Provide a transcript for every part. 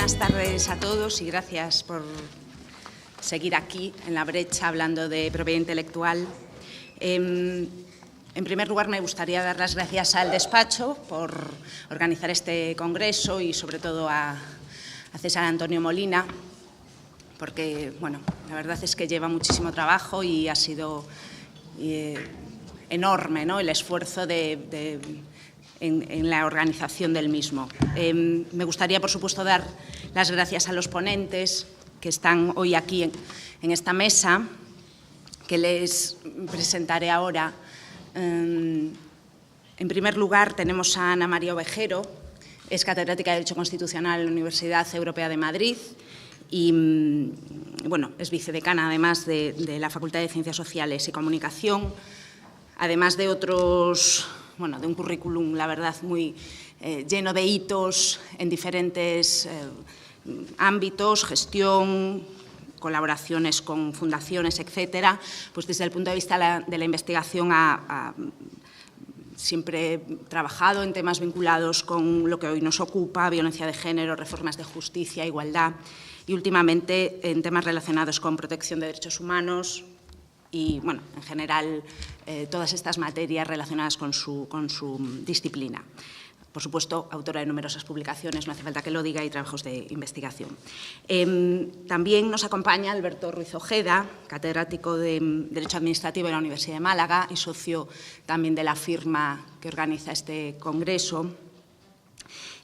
Buenas tardes a todos y gracias por seguir aquí en La Brecha hablando de propiedad intelectual. En primer lugar, me gustaría dar las gracias al despacho por organizar este congreso y, sobre todo, a César Antonio Molina, porque, bueno, la verdad es que lleva muchísimo trabajo y ha sido enorme, ¿no?, el esfuerzo en la organización del mismo. Me gustaría, por supuesto, dar las gracias a los ponentes que están hoy aquí en esta mesa, que les presentaré ahora. En primer lugar, tenemos a Ana María Ovejero, es catedrática de Derecho Constitucional en la Universidad Europea de Madrid y, bueno, es vicedecana, además, de la Facultad de Ciencias Sociales y Comunicación, además de otros... Bueno, de un currículum, la verdad, muy lleno de hitos en diferentes ámbitos, gestión, colaboraciones con fundaciones, etcétera. Pues desde el punto de vista de la investigación ha siempre trabajado en temas vinculados con lo que hoy nos ocupa, violencia de género, reformas de justicia, igualdad, y últimamente en temas relacionados con protección de derechos humanos, y, bueno, en general, todas estas materias relacionadas con su disciplina. Por supuesto, autora de numerosas publicaciones, no hace falta que lo diga, y trabajos de investigación. También nos acompaña Alberto Ruiz Ojeda, catedrático de Derecho Administrativo de la Universidad de Málaga y socio también de la firma que organiza este congreso.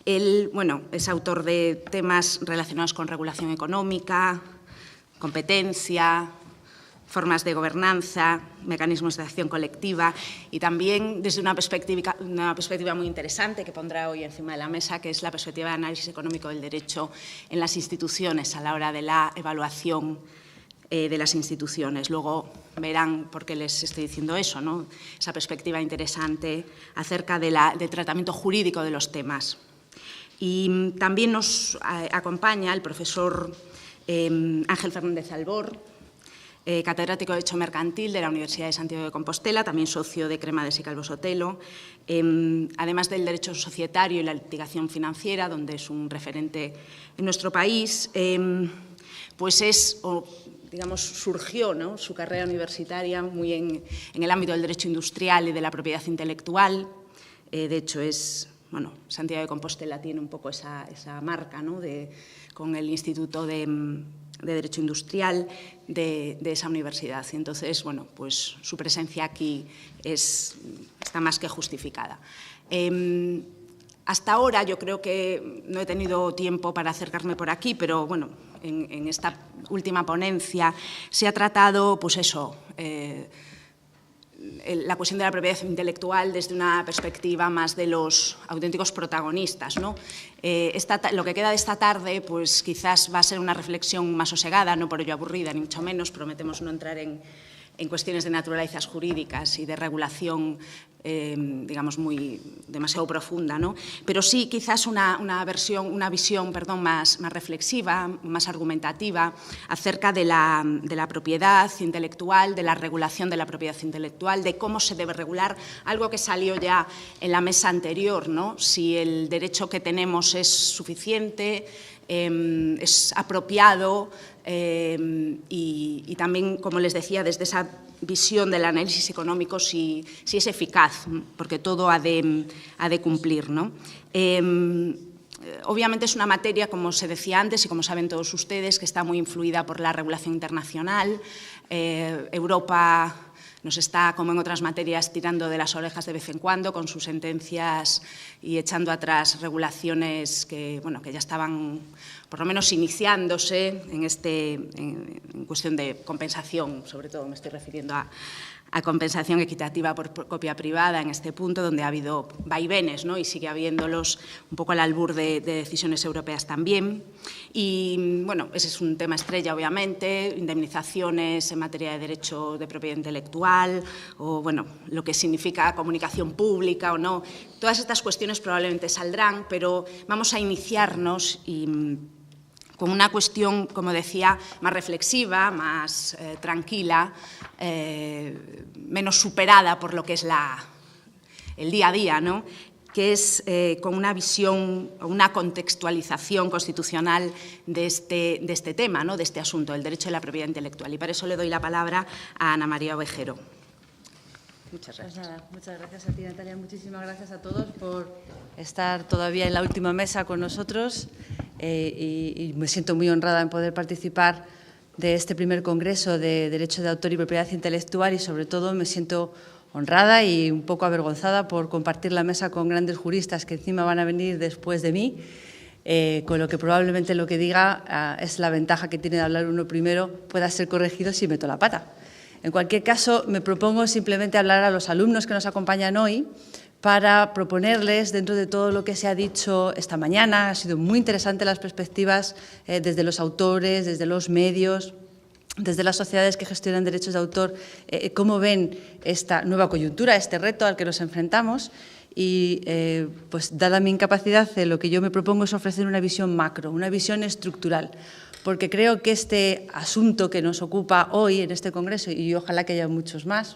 Él, bueno, es autor de temas relacionados con regulación económica, competencia, formas de gobernanza, mecanismos de acción colectiva y también desde una perspectiva muy interesante que pondrá hoy encima de la mesa, que es la perspectiva de análisis económico del derecho en las instituciones a la hora de la evaluación de las instituciones. Luego verán por qué les estoy diciendo eso, ¿no?, esa perspectiva interesante acerca del tratamiento jurídico de los temas. Y también nos acompaña el profesor Ángel Fernández Albor, catedrático de Derecho Mercantil de la Universidad de Santiago de Compostela, también socio de Cremades y Calvo Sotelo, además del derecho societario y la litigación financiera, donde es un referente en nuestro país, pues digamos, surgió, ¿no?, su carrera universitaria muy en el ámbito del derecho industrial y de la propiedad intelectual. De hecho, bueno, Santiago de Compostela tiene un poco esa marca, ¿no?, con el Instituto de Derecho Industrial de esa universidad. Y entonces, bueno, pues su presencia aquí está más que justificada. Hasta ahora yo creo que no he tenido tiempo para acercarme por aquí, pero bueno, en esta última ponencia se ha tratado, pues eso, la cuestión de la propiedad intelectual desde una perspectiva más de los auténticos protagonistas, ¿no? Lo que queda de esta tarde, pues quizás va a ser una reflexión más sosegada, no por ello aburrida, ni mucho menos. Prometemos no entrar en cuestiones de naturalezas jurídicas y de regulación, digamos, demasiado profunda, ¿no? Pero sí quizás una visión más reflexiva, más argumentativa acerca de la propiedad intelectual, de la regulación de la propiedad intelectual, de cómo se debe regular, algo que salió ya en la mesa anterior, ¿no? Si el derecho que tenemos es suficiente, es apropiado, y también, como les decía, desde esa visión del análisis económico, si es eficaz, porque todo ha de cumplir, ¿no? Obviamente es una materia, como se decía antes y como saben todos ustedes, que está muy influida por la regulación internacional. Europa nos está, como en otras materias, tirando de las orejas de vez en cuando con sus sentencias y echando atrás regulaciones que ya estaban, por lo menos, iniciándose en cuestión de compensación. Sobre todo me estoy refiriendo a compensación equitativa por copia privada en este punto, donde ha habido vaivenes, ¿no?, y sigue habiéndolos un poco al albur de decisiones europeas también. Y, bueno, ese es un tema estrella, obviamente, indemnizaciones en materia de derecho de propiedad intelectual o, bueno, lo que significa comunicación pública o no. Todas estas cuestiones probablemente saldrán, pero vamos a iniciarnos con una cuestión, como decía, más reflexiva, más tranquila, menos superada por lo que es el día a día, ¿no? que es con una visión, una contextualización constitucional de este tema, ¿no?, de este asunto, del derecho de la propiedad intelectual. Y para eso le doy la palabra a Ana María Ovejero. Muchas gracias. Pues nada, muchas gracias a ti, Natalia. Muchísimas gracias a todos por estar todavía en la última mesa con nosotros y me siento muy honrada en poder participar de este primer congreso de Derecho de Autor y Propiedad Intelectual y, sobre todo, me siento honrada y un poco avergonzada por compartir la mesa con grandes juristas que encima van a venir después de mí, con lo que probablemente lo que diga es la ventaja que tiene de hablar uno primero, pueda ser corregido si meto la pata. En cualquier caso, me propongo simplemente hablar a los alumnos que nos acompañan hoy para proponerles, dentro de todo lo que se ha dicho esta mañana, ha sido muy interesante las perspectivas desde los autores, desde los medios, desde las sociedades que gestionan derechos de autor, cómo ven esta nueva coyuntura, este reto al que nos enfrentamos. Y, pues, dada mi incapacidad, lo que yo me propongo es ofrecer una visión macro, una visión estructural, porque creo que este asunto que nos ocupa hoy en este congreso, y ojalá que haya muchos más,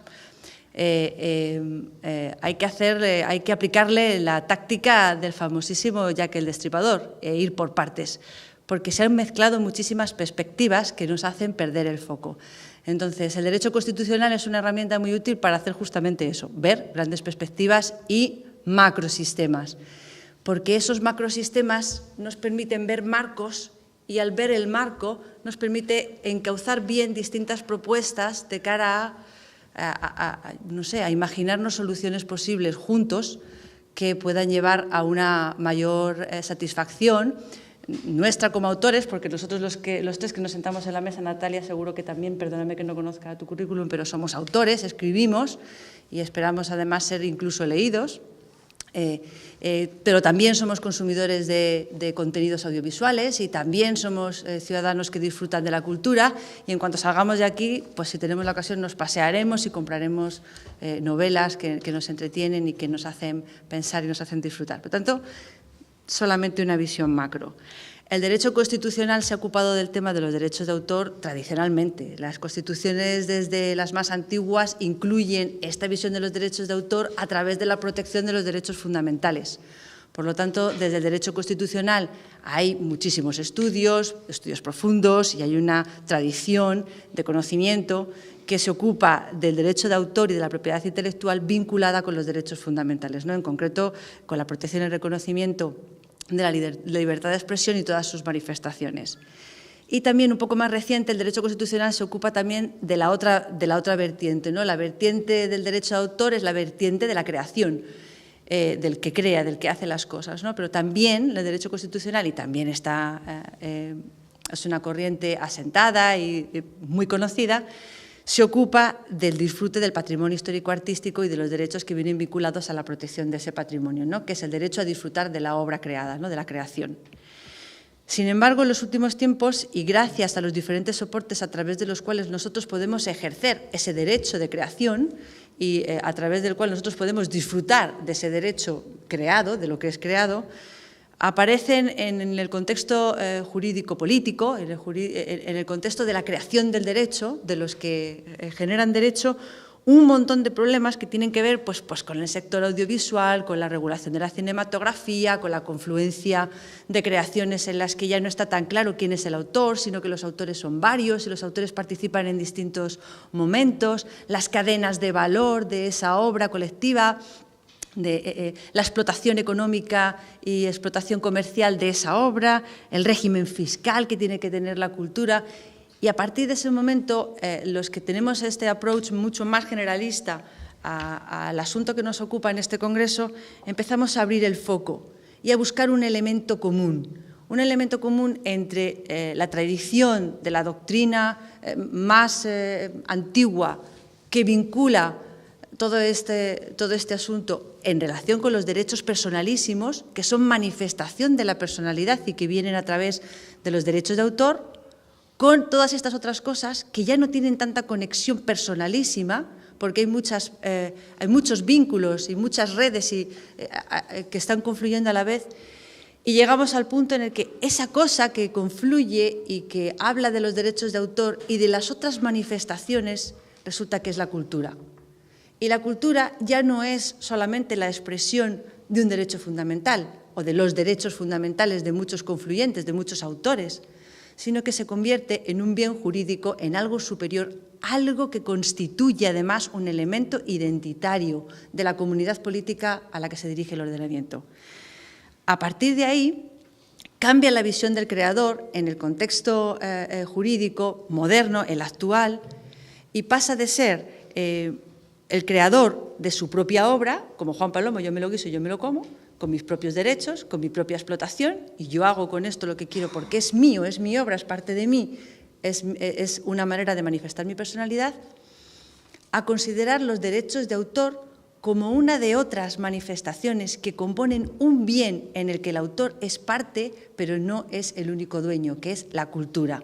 hay que aplicarle la táctica del famosísimo Jack el Destripador, ir por partes, porque se han mezclado muchísimas perspectivas que nos hacen perder el foco. Entonces, el derecho constitucional es una herramienta muy útil para hacer justamente eso, ver grandes perspectivas y macrosistemas, porque esos macrosistemas nos permiten ver marcos y, al ver el marco, nos permite encauzar bien distintas propuestas de cara no sé, a imaginarnos soluciones posibles juntos que puedan llevar a una mayor satisfacción nuestra como autores, porque nosotros los tres que nos sentamos en la mesa, Natalia, seguro que también, perdóname que no conozca tu currículum, pero somos autores, escribimos y esperamos además ser incluso leídos, pero también somos consumidores de contenidos audiovisuales y también somos ciudadanos que disfrutan de la cultura, y en cuanto salgamos de aquí, pues si tenemos la ocasión nos pasearemos y compraremos novelas que nos entretienen y que nos hacen pensar y nos hacen disfrutar. Por tanto, solamente una visión macro. El derecho constitucional se ha ocupado del tema de los derechos de autor tradicionalmente. Las constituciones, desde las más antiguas, incluyen esta visión de los derechos de autor a través de la protección de los derechos fundamentales. Por lo tanto, desde el derecho constitucional hay muchísimos estudios profundos, y hay una tradición de conocimiento que se ocupa del derecho de autor y de la propiedad intelectual vinculada con los derechos fundamentales, ¿no? En concreto, con la protección y el reconocimiento de la libertad de expresión y todas sus manifestaciones. Y también, un poco más reciente, el derecho constitucional se ocupa también de la otra vertiente, ¿no? La vertiente del derecho de autor es la vertiente de la creación, del que crea, del que hace las cosas, ¿no? Pero también el derecho constitucional, y también es una corriente asentada y muy conocida, se ocupa del disfrute del patrimonio histórico-artístico y de los derechos que vienen vinculados a la protección de ese patrimonio, ¿no? Que es el derecho a disfrutar de la obra creada, ¿no? De la creación. Sin embargo, en los últimos tiempos, y gracias a los diferentes soportes a través de los cuales nosotros podemos ejercer ese derecho de creación y a través del cual nosotros podemos disfrutar de ese derecho creado, de lo que es creado, aparecen en el contexto jurídico-político, en el contexto de la creación del derecho, de los que generan derecho, un montón de problemas que tienen que ver pues con el sector audiovisual, con la regulación de la cinematografía, con la confluencia de creaciones en las que ya no está tan claro quién es el autor, sino que los autores son varios y los autores participan en distintos momentos, las cadenas de valor de esa obra colectiva, de la explotación económica y explotación comercial de esa obra, el régimen fiscal que tiene que tener la cultura. Y a partir de ese momento, los que tenemos este approach mucho más generalista al asunto que nos ocupa en este congreso, empezamos a abrir el foco y a buscar un elemento común entre la tradición de la doctrina más antigua que vincula todo este asunto en relación con los derechos personalísimos, que son manifestación de la personalidad y que vienen a través de los derechos de autor, con todas estas otras cosas que ya no tienen tanta conexión personalísima, porque hay muchos vínculos y muchas redes que están confluyendo a la vez, y llegamos al punto en el que esa cosa que confluye y que habla de los derechos de autor y de las otras manifestaciones resulta que es la cultura. Y la cultura ya no es solamente la expresión de un derecho fundamental o de los derechos fundamentales de muchos confluyentes, de muchos autores, sino que se convierte en un bien jurídico, en algo superior, algo que constituye además un elemento identitario de la comunidad política a la que se dirige el ordenamiento. A partir de ahí, cambia la visión del creador en el contexto jurídico moderno, el actual, y pasa de ser el creador de su propia obra, como Juan Palomo, yo me lo guiso, yo me lo como, con mis propios derechos, con mi propia explotación, y yo hago con esto lo que quiero porque es mío, es mi obra, es parte de mí, es una manera de manifestar mi personalidad, a considerar los derechos de autor como una de otras manifestaciones que componen un bien en el que el autor es parte, pero no es el único dueño, que es la cultura,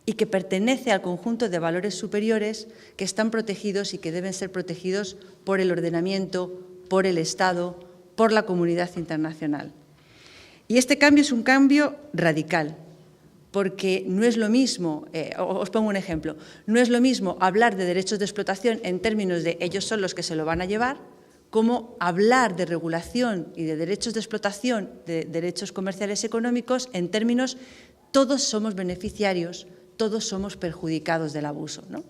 y que pertenece al conjunto de valores superiores que están protegidos y que deben ser protegidos por el ordenamiento, por el Estado, por la comunidad internacional. Y este cambio es un cambio radical, porque no es lo mismo, os pongo un ejemplo, no es lo mismo hablar de derechos de explotación en términos de ellos son los que se lo van a llevar, como hablar de regulación y de derechos de explotación, de derechos comerciales y económicos en términos todos somos beneficiarios, todos somos perjudicados del abuso, ¿no?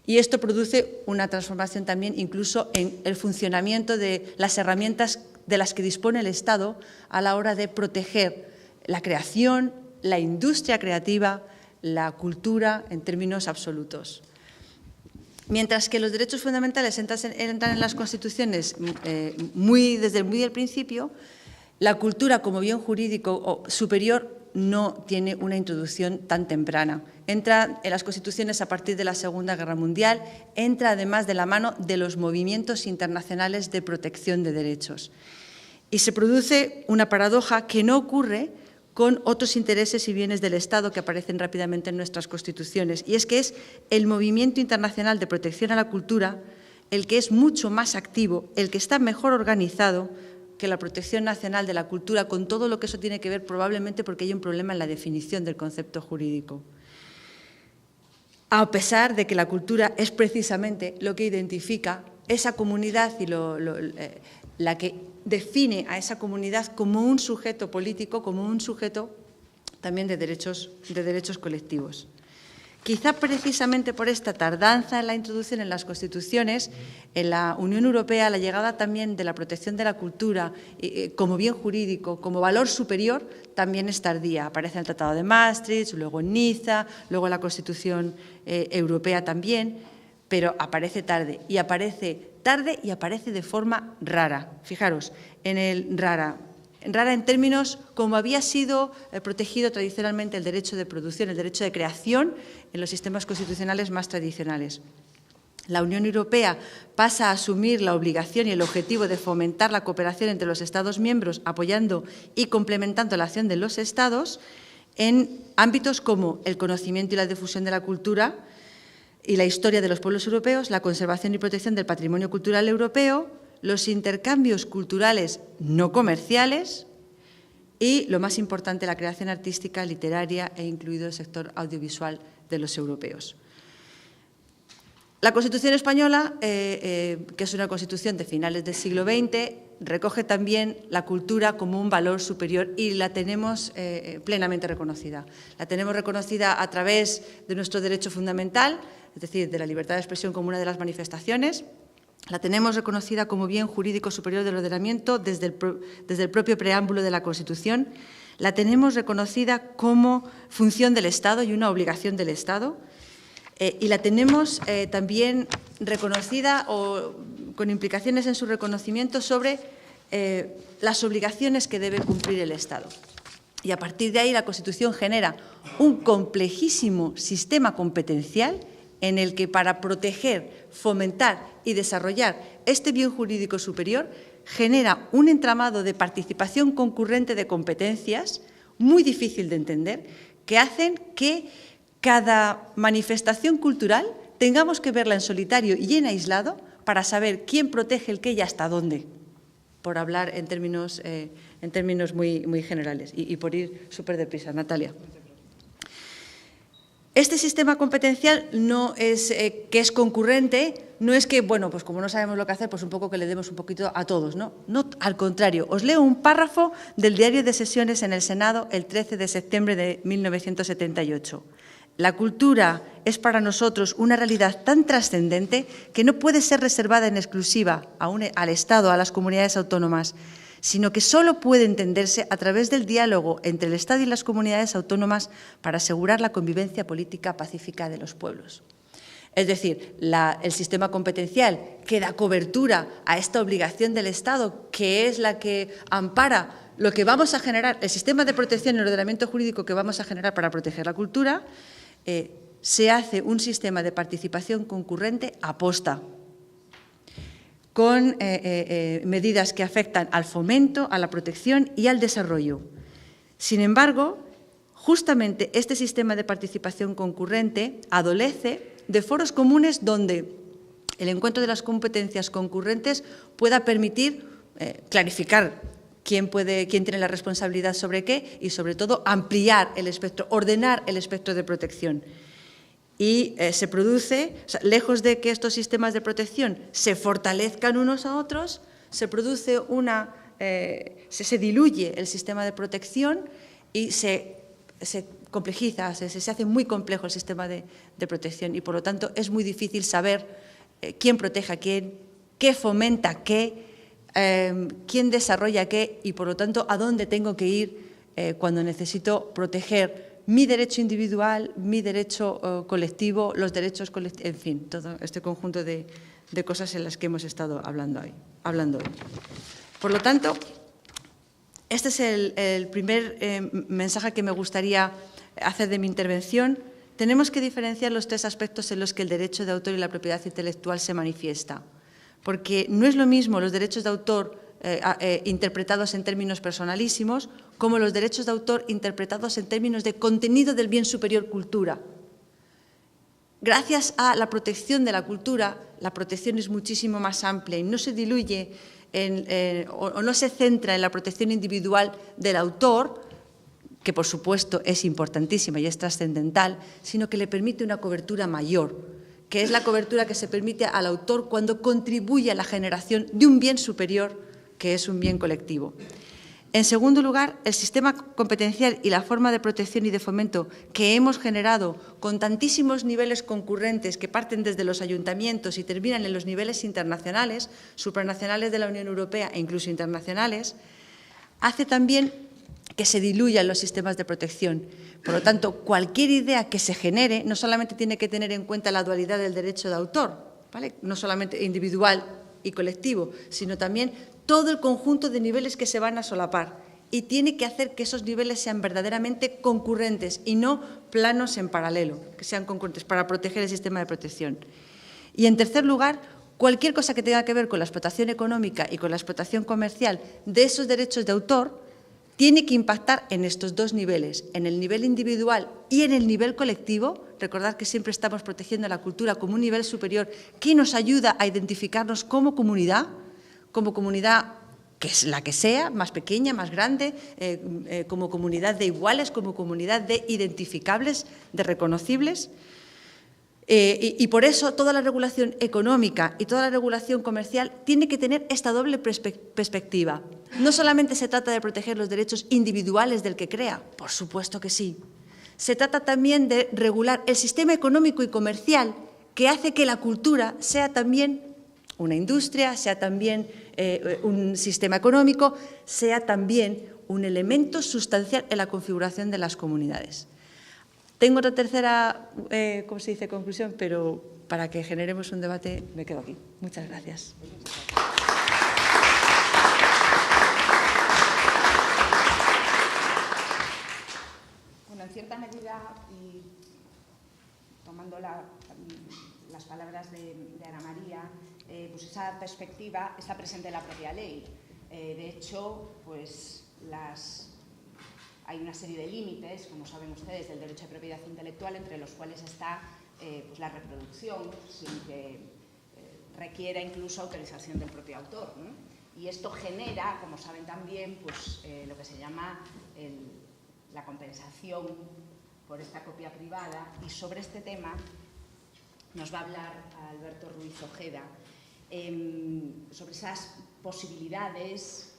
Y esto produce una transformación también incluso en el funcionamiento de las herramientas de las que dispone el Estado a la hora de proteger la creación, la industria creativa, la cultura en términos absolutos. Mientras que los derechos fundamentales entran en las constituciones desde muy del principio, la cultura como bien jurídico superior no tiene una introducción tan temprana. Entra en las constituciones a partir de la Segunda Guerra Mundial, entra además de la mano de los movimientos internacionales de protección de derechos. Y se produce una paradoja que no ocurre con otros intereses y bienes del Estado que aparecen rápidamente en nuestras constituciones, y es que es el movimiento internacional de protección a la cultura el que es mucho más activo, el que está mejor organizado que la protección nacional de la cultura, con todo lo que eso tiene que ver, probablemente porque hay un problema en la definición del concepto jurídico. A pesar de que la cultura es precisamente lo que identifica esa comunidad y la que define a esa comunidad como un sujeto político, como un sujeto también de derechos colectivos. Quizá precisamente por esta tardanza en la introducción en las constituciones, en la Unión Europea la llegada también de la protección de la cultura como bien jurídico, como valor superior, también es tardía. Aparece en el Tratado de Maastricht, luego en Niza, luego en la Constitución Europea también, pero aparece tarde y aparece de forma rara. Fijaros, rara en términos como había sido protegido tradicionalmente el derecho de producción, el derecho de creación en los sistemas constitucionales más tradicionales. La Unión Europea pasa a asumir la obligación y el objetivo de fomentar la cooperación entre los Estados miembros, apoyando y complementando la acción de los Estados en ámbitos como el conocimiento y la difusión de la cultura y la historia de los pueblos europeos, la conservación y protección del patrimonio cultural europeo, los intercambios culturales no comerciales y, lo más importante, la creación artística, literaria e incluido el sector audiovisual de los europeos. La Constitución española, que es una constitución de finales del siglo XX, recoge también la cultura como un valor superior y la tenemos plenamente reconocida. La tenemos reconocida a través de nuestro derecho fundamental, es decir, de la libertad de expresión como una de las manifestaciones. La tenemos reconocida como bien jurídico superior del ordenamiento desde el propio preámbulo de la Constitución. La tenemos reconocida como función del Estado y una obligación del Estado. Y la tenemos también reconocida o con implicaciones en su reconocimiento sobre las obligaciones que debe cumplir el Estado. Y a partir de ahí la Constitución genera un complejísimo sistema competencial en el que para proteger, fomentar y desarrollar este bien jurídico superior genera un entramado de participación concurrente de competencias muy difícil de entender, que hacen que cada manifestación cultural tengamos que verla en solitario y en aislado para saber quién protege el qué y hasta dónde, por hablar en términos muy generales y por ir súper deprisa. Natalia. Este sistema competencial no es que es concurrente, no es que, bueno, pues como no sabemos lo que hacer, pues un poco que le demos un poquito a todos, ¿no? No, al contrario. Os leo un párrafo del Diario de Sesiones en el Senado el 13 de septiembre de 1978. La cultura es para nosotros una realidad tan trascendente que no puede ser reservada en exclusiva al Estado, a las comunidades autónomas, sino que solo puede entenderse a través del diálogo entre el Estado y las comunidades autónomas para asegurar la convivencia política pacífica de los pueblos. Es decir, el sistema competencial que da cobertura a esta obligación del Estado, que es la que ampara lo que vamos a generar, el sistema de protección y el ordenamiento jurídico que vamos a generar para proteger la cultura, se hace un sistema de participación concurrente aposta, con medidas que afectan al fomento, a la protección y al desarrollo. Sin embargo, justamente este sistema de participación concurrente adolece de foros comunes donde el encuentro de las competencias concurrentes pueda permitir clarificar quién tiene la responsabilidad sobre qué y, sobre todo, ampliar el espectro, ordenar el espectro de protección. Y se produce, o sea, lejos de que estos sistemas de protección se fortalezcan unos a otros, se produce se diluye el sistema de protección y se complejiza, se hace muy complejo el sistema de protección y, por lo tanto, es muy difícil saber quién protege a quién, qué fomenta qué, quién desarrolla qué y, por lo tanto, a dónde tengo que ir cuando necesito proteger mi derecho individual, mi derecho colectivo, los derechos colectivos, en fin, todo este conjunto de cosas en las que hemos estado hablando hoy. Por lo tanto, este es el primer mensaje que me gustaría hacer de mi intervención. Tenemos que diferenciar los tres aspectos en los que el derecho de autor y la propiedad intelectual se manifiesta, porque no es lo mismo los derechos de autor interpretados en términos personalísimos como los derechos de autor interpretados en términos de contenido del bien superior cultura. Gracias a la protección de la cultura, la protección es muchísimo más amplia y no se diluye o no se centra en la protección individual del autor, que por supuesto es importantísima y es trascendental, sino que le permite una cobertura mayor, que es la cobertura que se permite al autor cuando contribuye a la generación de un bien superior, que es un bien colectivo. En segundo lugar, el sistema competencial y la forma de protección y de fomento que hemos generado con tantísimos niveles concurrentes que parten desde los ayuntamientos y terminan en los niveles internacionales, supranacionales de la Unión Europea e incluso internacionales, hace también que se diluyan los sistemas de protección. Por lo tanto, cualquier idea que se genere no solamente tiene que tener en cuenta la dualidad del derecho de autor, ¿vale? No solamente individual y colectivo, sino también todo el conjunto de niveles que se van a solapar y tiene que hacer que esos niveles sean verdaderamente concurrentes y no planos en paralelo, que sean concurrentes para proteger el sistema de protección. Y, en tercer lugar, cualquier cosa que tenga que ver con la explotación económica y con la explotación comercial de esos derechos de autor tiene que impactar en estos dos niveles, en el nivel individual y en el nivel colectivo. Recordad que siempre estamos protegiendo la cultura como un nivel superior que nos ayuda a identificarnos como comunidad que es la que sea, más pequeña, más grande, como comunidad de iguales, como comunidad de identificables, de reconocibles. Y por eso toda la regulación económica y toda la regulación comercial tiene que tener esta doble perspectiva. No solamente se trata de proteger los derechos individuales del que crea, por supuesto que sí. Se trata también de regular el sistema económico y comercial que hace que la cultura sea también una industria, sea también un sistema económico, sea también un elemento sustancial en la configuración de las comunidades. Tengo otra tercera, ¿cómo se dice?, conclusión, pero para que generemos un debate me quedo aquí. Muchas gracias. Bueno, en cierta medida, y tomando las palabras de Ana María, pues esa perspectiva está presente en la propia ley. De hecho, pues hay una serie de límites, como saben ustedes, del derecho de propiedad intelectual, entre los cuales está pues la reproducción, sin que requiera incluso autorización del propio autor, ¿no? Y esto genera, como saben también, pues lo que se llama la compensación por esta copia privada, y sobre este tema nos va a hablar Alberto Ruiz Ojeda, sobre esas posibilidades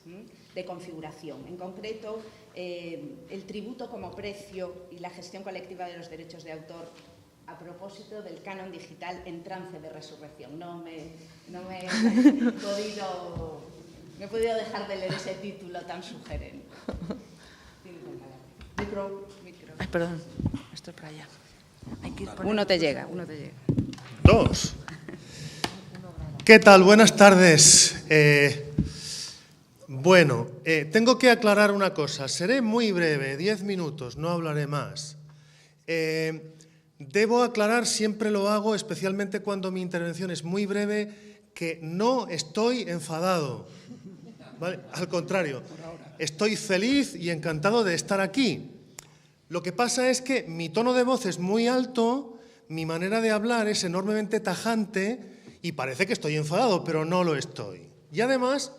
de configuración. En concreto, el tributo como precio y la gestión colectiva de los derechos de autor a propósito del canon digital en trance de resurrección. No me he podido dejar de leer ese título tan sugerente. Micro. Ay, perdón, esto es para allá. Uno te llega. 2. ¿Qué tal? Buenas tardes. Tengo que aclarar una cosa. Seré muy breve, 10 minutos, no hablaré más. Debo aclarar, siempre lo hago, especialmente cuando mi intervención es muy breve, que no estoy enfadado. ¿Vale? Al contrario, estoy feliz y encantado de estar aquí. Lo que pasa es que mi tono de voz es muy alto, mi manera de hablar es enormemente tajante y parece que estoy enfadado, pero no lo estoy. Y además,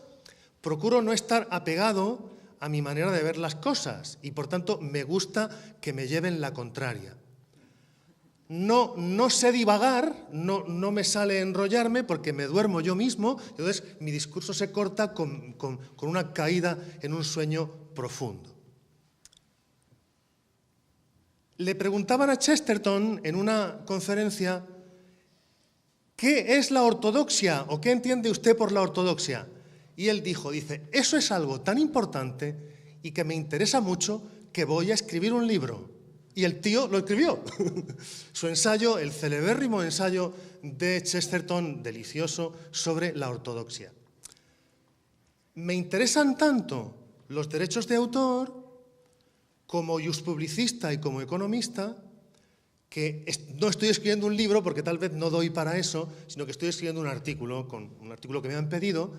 procuro no estar apegado a mi manera de ver las cosas y, por tanto, me gusta que me lleven la contraria. No sé divagar, no me sale enrollarme porque me duermo yo mismo, entonces mi discurso se corta con una caída en un sueño profundo. Le preguntaban a Chesterton en una conferencia, ¿qué es la ortodoxia o qué entiende usted por la ortodoxia? Y él dice, eso es algo tan importante y que me interesa mucho que voy a escribir un libro. Y el tío lo escribió. Su ensayo, el celebérrimo ensayo de Chesterton, delicioso, sobre la ortodoxia. Me interesan tanto los derechos de autor como juspublicista y como economista, que no estoy escribiendo un libro porque tal vez no doy para eso, sino que estoy escribiendo un artículo que me han pedido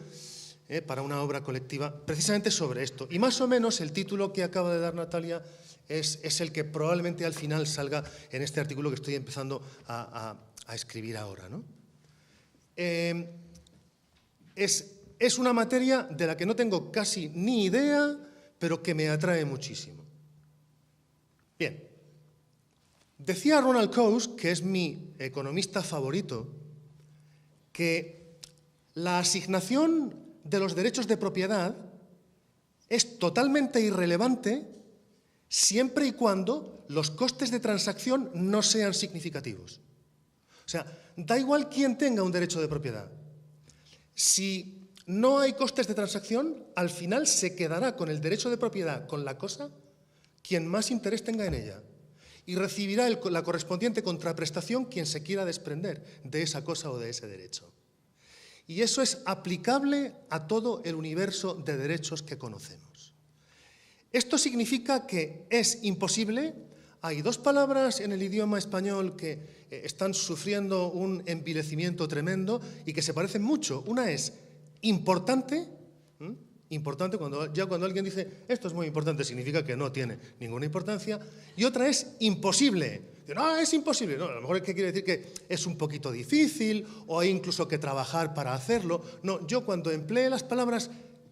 para una obra colectiva precisamente sobre esto. Y más o menos el título que acaba de dar Natalia es el que probablemente al final salga en este artículo que estoy empezando a escribir ahora, ¿no? Es una materia de la que no tengo casi ni idea, pero que me atrae muchísimo. Bien, decía Ronald Coase, que es mi economista favorito, que la asignación de los derechos de propiedad es totalmente irrelevante siempre y cuando los costes de transacción no sean significativos. O sea, da igual quién tenga un derecho de propiedad. Si no hay costes de transacción, al final se quedará con el derecho de propiedad, con la cosa, quien más interés tenga en ella. Y recibirá la correspondiente contraprestación quien se quiera desprender de esa cosa o de ese derecho. Y eso es aplicable a todo el universo de derechos que conocemos. Esto significa que es imposible. Hay dos palabras en el idioma español que están sufriendo un envilecimiento tremendo y que se parecen mucho. Una es importante. Importante, cuando alguien dice esto es muy importante, significa que no tiene ninguna importancia. Y otra es imposible. No, es imposible. No, a lo mejor es que quiere decir que es un poquito difícil o hay incluso que trabajar para hacerlo. No, yo cuando emplee las palabras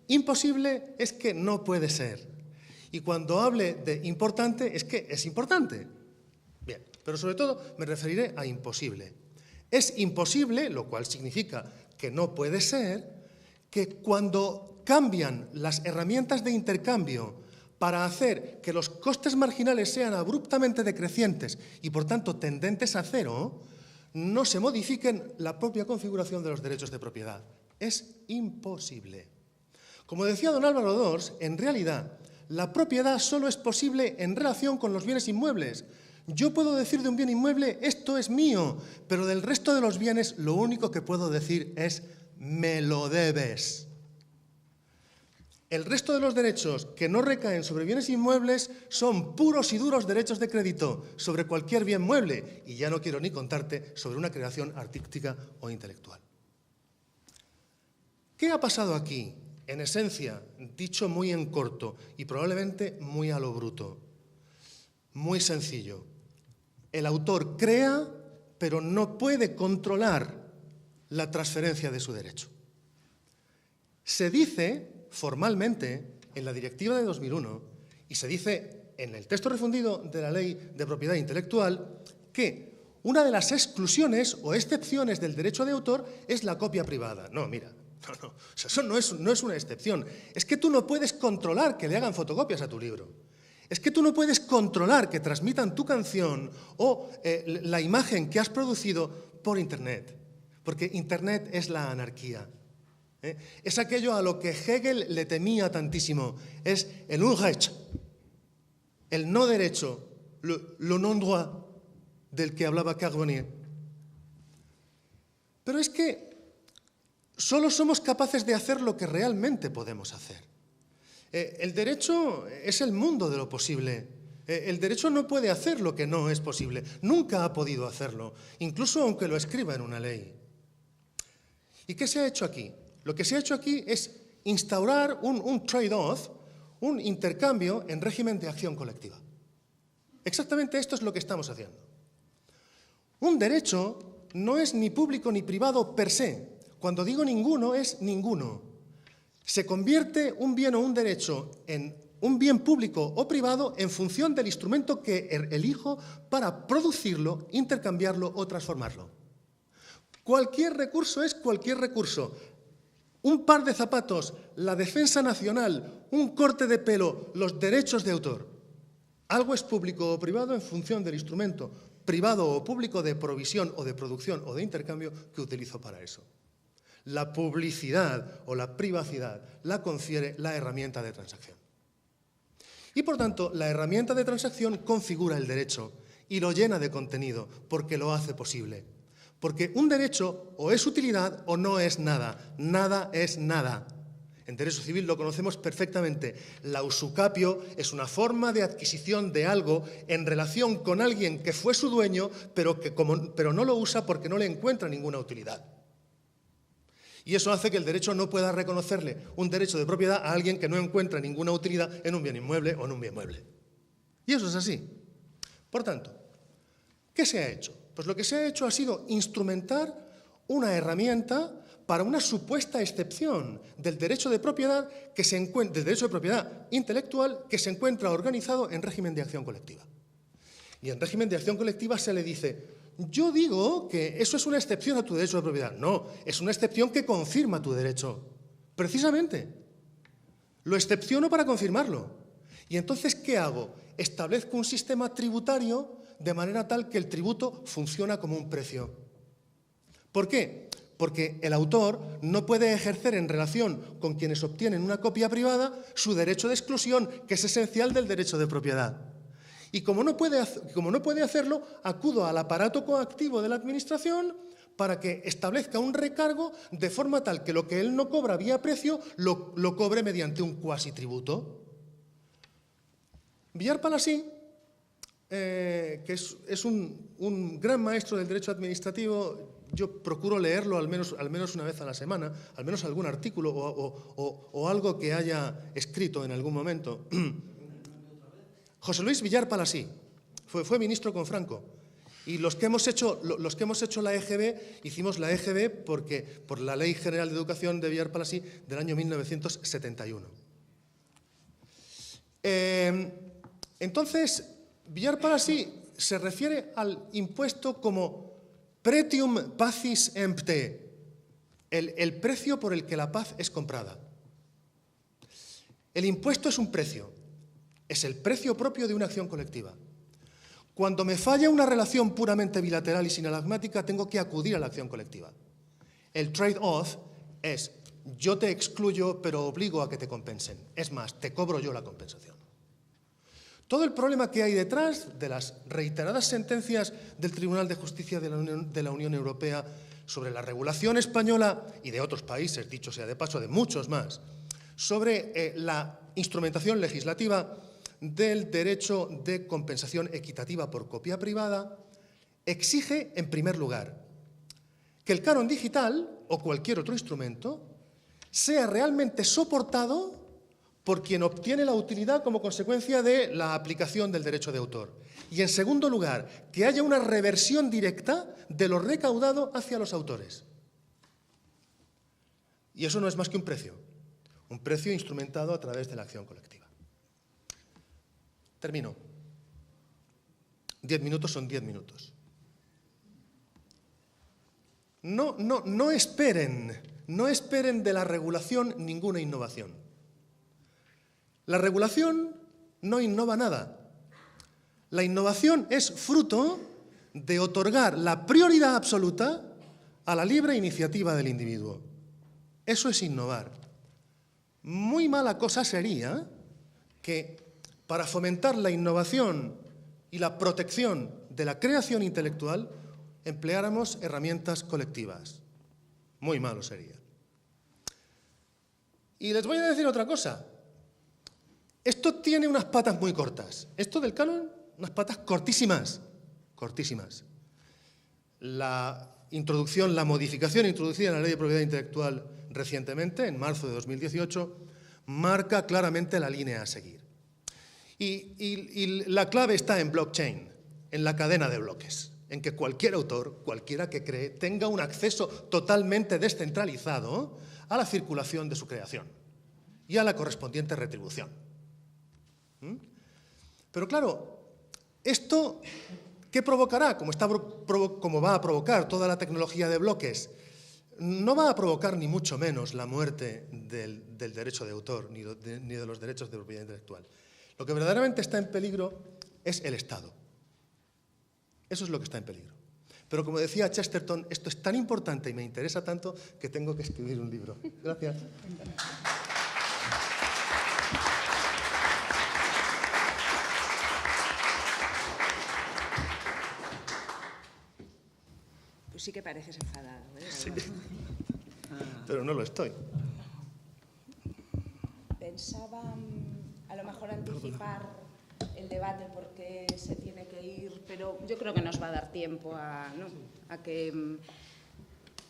imposible es que no puede ser. Y cuando hable de importante es que es importante. Bien, pero sobre todo me referiré a imposible. Es imposible, lo cual significa que no puede ser, que cuando cambian las herramientas de intercambio para hacer que los costes marginales sean abruptamente decrecientes y, por tanto, tendentes a cero, no se modifiquen la propia configuración de los derechos de propiedad. Es imposible. Como decía don Álvaro Dors, en realidad, la propiedad solo es posible en relación con los bienes inmuebles. Yo puedo decir de un bien inmueble, esto es mío, pero del resto de los bienes lo único que puedo decir es, me lo debes. El resto de los derechos que no recaen sobre bienes inmuebles son puros y duros derechos de crédito sobre cualquier bien mueble, y ya no quiero ni contarte sobre una creación artística o intelectual. ¿Qué ha pasado aquí? En esencia, dicho muy en corto y probablemente muy a lo bruto. Muy sencillo. El autor crea, pero no puede controlar la transferencia de su derecho. Se dice formalmente en la Directiva de 2001 y se dice en el texto refundido de la Ley de Propiedad Intelectual que una de las exclusiones o excepciones del derecho de autor es la copia privada. No, mira, no. O sea, eso no es una excepción. Es que tú no puedes controlar que le hagan fotocopias a tu libro. Es que tú no puedes controlar que transmitan tu canción o la imagen que has producido por Internet. Porque Internet es la anarquía. Es aquello a lo que Hegel le temía tantísimo. Es el Unrecht, el no derecho, le non-droit del que hablaba Carbonnier. Pero es que solo somos capaces de hacer lo que realmente podemos hacer. El derecho es el mundo de lo posible. El derecho no puede hacer lo que no es posible. Nunca ha podido hacerlo, incluso aunque lo escriba en una ley. ¿Y qué se ha hecho aquí? Lo que se ha hecho aquí es instaurar un trade-off, un intercambio en régimen de acción colectiva. Exactamente esto es lo que estamos haciendo. Un derecho no es ni público ni privado per se. Cuando digo ninguno, es ninguno. Se convierte un bien o un derecho en un bien público o privado en función del instrumento que elijo para producirlo, intercambiarlo o transformarlo. Cualquier recurso es cualquier recurso. Un par de zapatos, la defensa nacional, un corte de pelo, los derechos de autor. Algo es público o privado en función del instrumento privado o público de provisión o de producción o de intercambio que utilizo para eso. La publicidad o la privacidad la confiere la herramienta de transacción. Y por tanto, la herramienta de transacción configura el derecho y lo llena de contenido porque lo hace posible. Porque un derecho o es utilidad o no es nada. Nada es nada. En derecho civil lo conocemos perfectamente. La usucapio es una forma de adquisición de algo en relación con alguien que fue su dueño, pero no lo usa porque no le encuentra ninguna utilidad. Y eso hace que el derecho no pueda reconocerle un derecho de propiedad a alguien que no encuentra ninguna utilidad en un bien inmueble o en un bien mueble. Y eso es así. Por tanto, ¿qué se ha hecho? Pues lo que se ha hecho ha sido instrumentar una herramienta para una supuesta excepción del derecho de propiedad del derecho de propiedad intelectual que se encuentra organizado en régimen de acción colectiva. Y en régimen de acción colectiva se le dice: yo digo que eso es una excepción a tu derecho de propiedad. No, es una excepción que confirma tu derecho. Precisamente. Lo excepciono para confirmarlo. Y entonces, ¿qué hago? Establezco un sistema tributario de manera tal que el tributo funciona como un precio. ¿Por qué? Porque el autor no puede ejercer en relación con quienes obtienen una copia privada su derecho de exclusión, que es esencial del derecho de propiedad. Y como no puede hacerlo, acudo al aparato coactivo de la Administración para que establezca un recargo de forma tal que lo que él no cobra vía precio lo cobre mediante un cuasitributo. Villar-Palasí, que es un gran maestro del derecho administrativo, yo procuro leerlo al menos una vez a la semana, al menos algún artículo o algo que haya escrito en algún momento. José Luis Villar-Palasí fue ministro con Franco. Y los que hemos hecho la EGB, hicimos la EGB por la Ley General de Educación de Villar-Palasí del año 1971. Entonces, Villar-Palasí se refiere al impuesto como pretium pacis empte, el precio por el que la paz es comprada. El impuesto es un precio, es el precio propio de una acción colectiva. Cuando me falla una relación puramente bilateral y sinalagmática, tengo que acudir a la acción colectiva. El trade-off es: yo te excluyo, pero obligo a que te compensen. Es más, te cobro yo la compensación. Todo el problema que hay detrás de las reiteradas sentencias del Tribunal de Justicia de la Unión Europea sobre la regulación española y de otros países, dicho sea de paso, de muchos más, sobre la instrumentación legislativa del derecho de compensación equitativa por copia privada, exige, en primer lugar, que el canon digital o cualquier otro instrumento sea realmente soportado por quien obtiene la utilidad como consecuencia de la aplicación del derecho de autor. Y, en segundo lugar, que haya una reversión directa de lo recaudado hacia los autores. Y eso no es más que un precio instrumentado a través de la acción colectiva. Termino. 10 minutos son 10 minutos. No esperen de la regulación ninguna innovación. La regulación no innova nada. La innovación es fruto de otorgar la prioridad absoluta a la libre iniciativa del individuo. Eso es innovar. Muy mala cosa sería que para fomentar la innovación y la protección de la creación intelectual empleáramos herramientas colectivas. Muy malo sería. Y les voy a decir otra cosa. Esto tiene unas patas muy cortas. Esto del canon, unas patas cortísimas. Cortísimas. La modificación introducida en la Ley de Propiedad Intelectual recientemente, en marzo de 2018, marca claramente la línea a seguir. Y la clave está en blockchain, en la cadena de bloques, en que cualquier autor, cualquiera que cree, tenga un acceso totalmente descentralizado a la circulación de su creación y a la correspondiente retribución. Pero claro, esto, ¿qué provocará? Como va a provocar toda la tecnología de bloques, no va a provocar ni mucho menos la muerte del derecho de autor ni de los derechos de propiedad intelectual. Lo que verdaderamente está en peligro es el Estado. Eso es lo que está en peligro. Pero como decía Chesterton, esto es tan importante y me interesa tanto que tengo que escribir un libro. Gracias. Pues sí que pareces enfadado, ¿eh? Sí. Pero no lo estoy. Pensaba a lo mejor anticipar el debate porque se tiene que ir, pero yo creo que nos va a dar tiempo a que...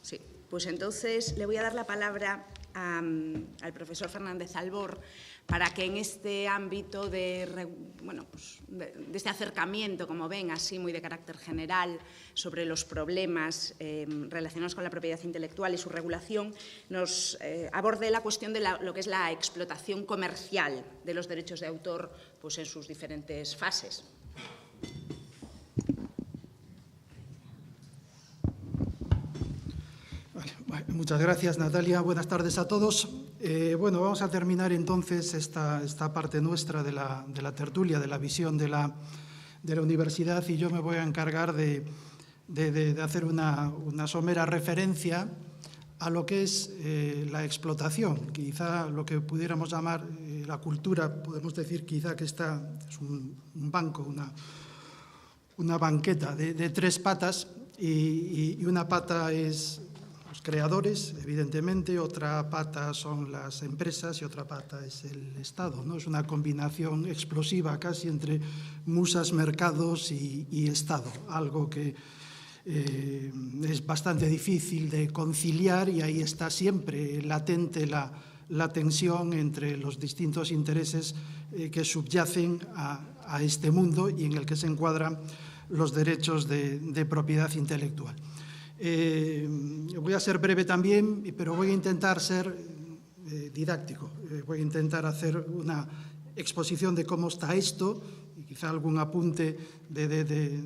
Sí, pues entonces le voy a dar la palabra al profesor Fernández Albor para que en este ámbito de este acercamiento, como ven, así muy de carácter general, sobre los problemas relacionados con la propiedad intelectual y su regulación, nos aborde la cuestión de lo que es la explotación comercial de los derechos de autor, pues en sus diferentes fases. Muchas gracias, Natalia. Buenas tardes a todos. Bueno, vamos a terminar entonces esta parte nuestra de la tertulia, de la visión de la universidad, y yo me voy a encargar de hacer una somera referencia a lo que es la explotación. Quizá lo que pudiéramos llamar la cultura, podemos decir quizá que esta es un banco, una banqueta de tres patas, y una pata es los creadores, evidentemente, otra pata son las empresas y otra pata es el Estado, ¿no? Es una combinación explosiva casi entre musas, mercados y Estado, algo que es bastante difícil de conciliar, y ahí está siempre latente la tensión entre los distintos intereses que subyacen a este mundo y en el que se encuadran los derechos de propiedad intelectual. Voy a ser breve también, pero voy a intentar ser didáctico. Voy a intentar hacer una exposición de cómo está esto y quizá algún apunte de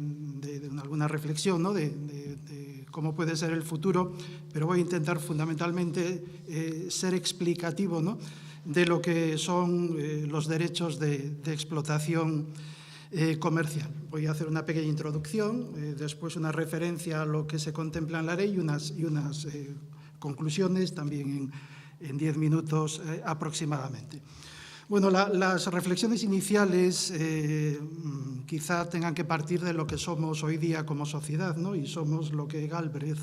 alguna reflexión, ¿no? de cómo puede ser el futuro, pero voy a intentar fundamentalmente ser explicativo, ¿no? de lo que son los derechos de explotación comercial. Voy a hacer una pequeña introducción, después una referencia a lo que se contempla en la ley y unas conclusiones también en 10 minutos aproximadamente. Bueno, las reflexiones iniciales quizá tengan que partir de lo que somos hoy día como sociedad, ¿no? Y somos lo que Galbraith,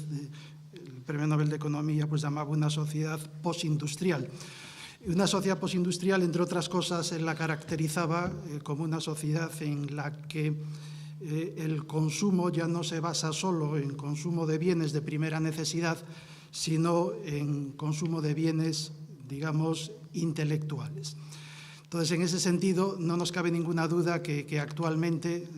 el Premio Nobel de Economía, pues llamaba una sociedad postindustrial. Una sociedad postindustrial, entre otras cosas, él la caracterizaba como una sociedad en la que el consumo ya no se basa solo en consumo de bienes de primera necesidad, sino en consumo de bienes, digamos, intelectuales. Entonces, en ese sentido, no nos cabe ninguna duda que actualmente,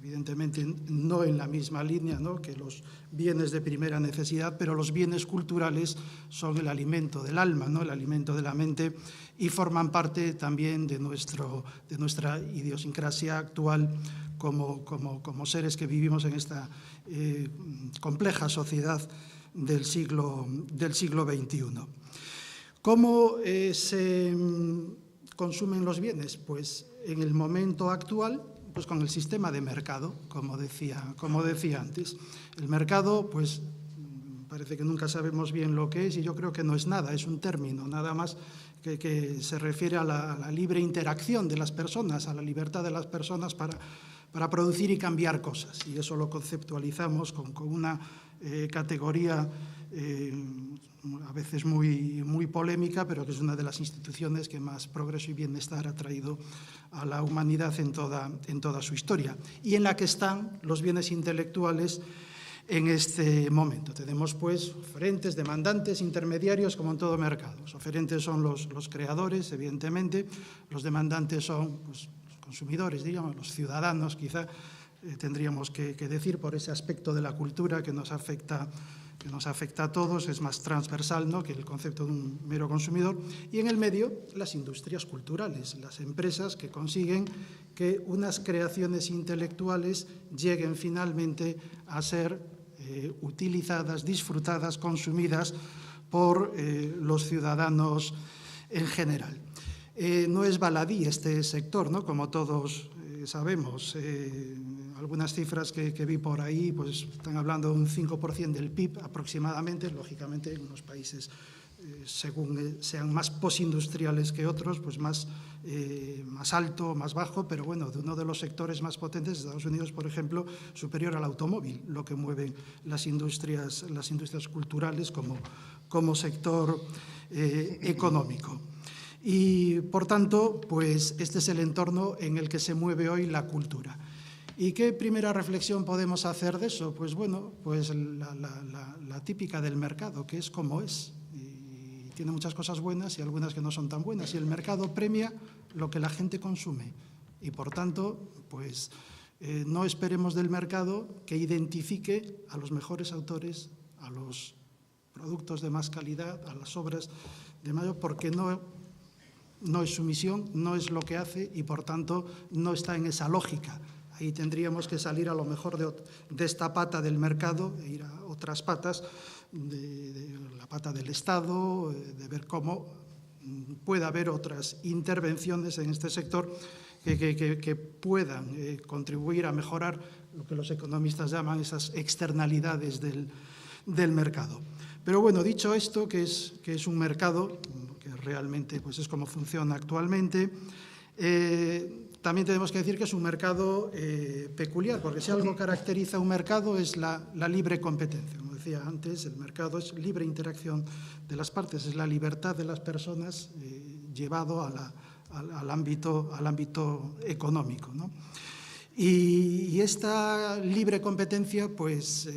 evidentemente no en la misma línea, ¿no?, que los bienes de primera necesidad, pero los bienes culturales son el alimento del alma, ¿no?, el alimento de la mente, y forman parte también de nuestra idiosincrasia actual como seres que vivimos en esta compleja sociedad del siglo XXI. ¿Cómo se consumen los bienes? Pues en el momento actual, pues con el sistema de mercado, como decía antes. El mercado, pues parece que nunca sabemos bien lo que es, y yo creo que no es nada, es un término nada más que se refiere a la libre interacción de las personas, a la libertad de las personas para producir y cambiar cosas. Y eso lo conceptualizamos con una categoría a veces muy polémica, pero que es una de las instituciones que más progreso y bienestar ha traído a la humanidad en toda su historia, y en la que están los bienes intelectuales en este momento. Tenemos, pues, oferentes, demandantes, intermediarios, como en todo mercado. Los oferentes son los creadores, evidentemente. Los demandantes son, pues, los consumidores, digamos, los ciudadanos, quizá tendríamos que decir, por ese aspecto de la cultura que nos afecta a todos, es más transversal, ¿no?, que el concepto de un mero consumidor. Y en el medio, las industrias culturales, las empresas que consiguen que unas creaciones intelectuales lleguen finalmente a ser utilizadas, disfrutadas, consumidas por los ciudadanos en general. No es baladí este sector, ¿no?, como todos sabemos. Algunas cifras que vi por ahí, pues están hablando de un 5% del PIB aproximadamente. Lógicamente, en unos países, según sean más postindustriales que otros, pues más alto, más bajo, pero bueno, de uno de los sectores más potentes, Estados Unidos, por ejemplo, superior al automóvil, lo que mueven las industrias culturales como sector económico. Y, por tanto, pues este es el entorno en el que se mueve hoy la cultura. ¿Y qué primera reflexión podemos hacer de eso? Pues bueno, pues la típica del mercado, que es como es. Y tiene muchas cosas buenas y algunas que no son tan buenas. Y el mercado premia lo que la gente consume. Y, por tanto, pues no esperemos del mercado que identifique a los mejores autores, a los productos de más calidad, a las obras de mayor, porque no es su misión, no es lo que hace, y, por tanto, no está en esa lógica. Ahí tendríamos que salir a lo mejor de esta pata del mercado e ir a otras patas, de la pata del Estado, de ver cómo puede haber otras intervenciones en este sector que puedan contribuir a mejorar lo que los economistas llaman esas externalidades del mercado. Pero bueno, dicho esto, que es un mercado, que realmente, pues, es como funciona actualmente, también tenemos que decir que es un mercado peculiar, porque si algo caracteriza a un mercado es la libre competencia. Como decía antes, el mercado es libre interacción de las partes, es la libertad de las personas llevado al ámbito económico, ¿no? Y esta libre competencia, pues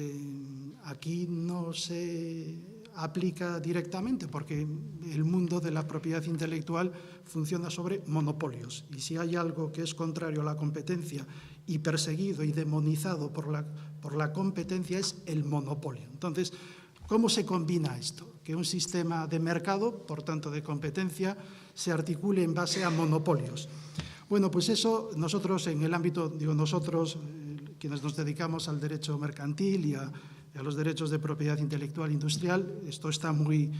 aquí no se aplica directamente, porque el mundo de la propiedad intelectual funciona sobre monopolios, y si hay algo que es contrario a la competencia y perseguido y demonizado por la competencia es el monopolio. Entonces, ¿cómo se combina esto? Que un sistema de mercado, por tanto de competencia, se articule en base a monopolios. Bueno, pues eso nosotros en el ámbito, quienes nos dedicamos al derecho mercantil y a los derechos de propiedad intelectual industrial, esto está muy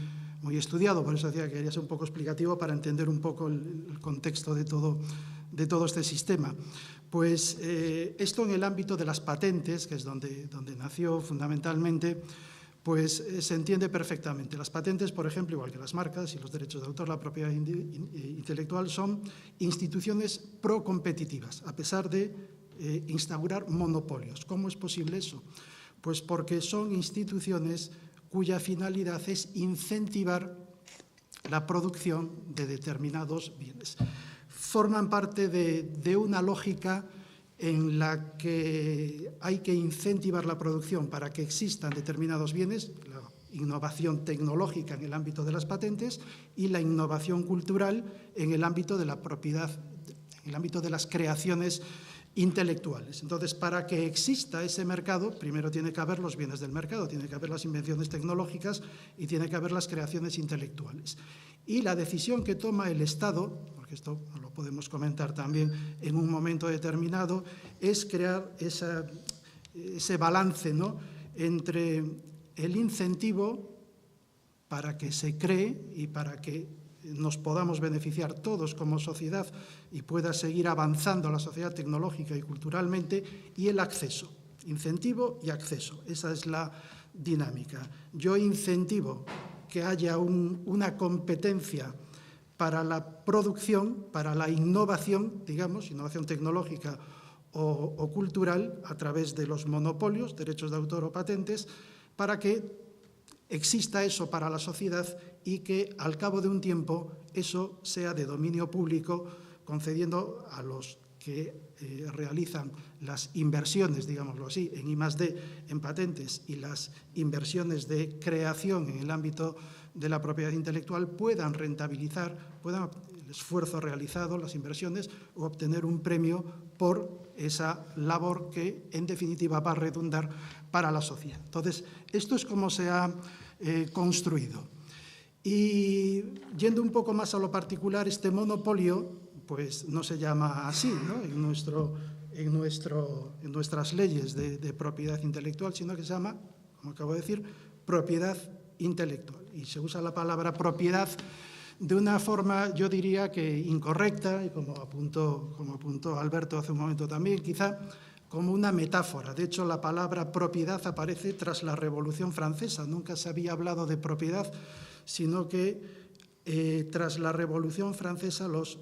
estudiado, por eso decía que quería ser un poco explicativo para entender un poco el contexto de todo este sistema. Pues esto en el ámbito de las patentes, que es donde nació fundamentalmente, pues se entiende perfectamente. Las patentes, por ejemplo, igual que las marcas y los derechos de autor, la propiedad intelectual, son instituciones procompetitivas, a pesar de instaurar monopolios. ¿Cómo es posible eso? Pues porque son instituciones cuya finalidad es incentivar la producción de determinados bienes. Forman parte de una lógica en la que hay que incentivar la producción para que existan determinados bienes, la innovación tecnológica en el ámbito de las patentes y la innovación cultural en el ámbito de la propiedad, en el ámbito de las creaciones intelectuales. Entonces, para que exista ese mercado, primero tiene que haber los bienes del mercado, tiene que haber las invenciones tecnológicas y tiene que haber las creaciones intelectuales. Y la decisión que toma el Estado, porque esto lo podemos comentar también en un momento determinado, es crear ese balance, ¿no?, entre el incentivo para que se cree y para que nos podamos beneficiar todos como sociedad y pueda seguir avanzando la sociedad tecnológica y culturalmente, y el acceso, incentivo y acceso. Esa es la dinámica. Yo incentivo que haya una competencia para la producción, para la innovación, digamos, innovación tecnológica o cultural, a través de los monopolios, derechos de autor o patentes, para que exista eso para la sociedad y que al cabo de un tiempo eso sea de dominio público, concediendo a los que realizan las inversiones, digámoslo así, en I+D, en patentes, y las inversiones de creación en el ámbito de la propiedad intelectual puedan rentabilizar, puedan el esfuerzo realizado, las inversiones, o obtener un premio por esa labor que, en definitiva, va a redundar para la sociedad. Entonces, esto es como se ha construido. Y yendo un poco más a lo particular, este monopolio pues no se llama así, ¿no?, en nuestras leyes de propiedad intelectual, sino que se llama, como acabo de decir, propiedad intelectual. Y se usa la palabra propiedad de una forma, yo diría que incorrecta, y como apuntó Alberto hace un momento también, quizá como una metáfora. De hecho, la palabra propiedad aparece tras la Revolución Francesa. Nunca se había hablado de propiedad, sino que tras la Revolución Francesa, los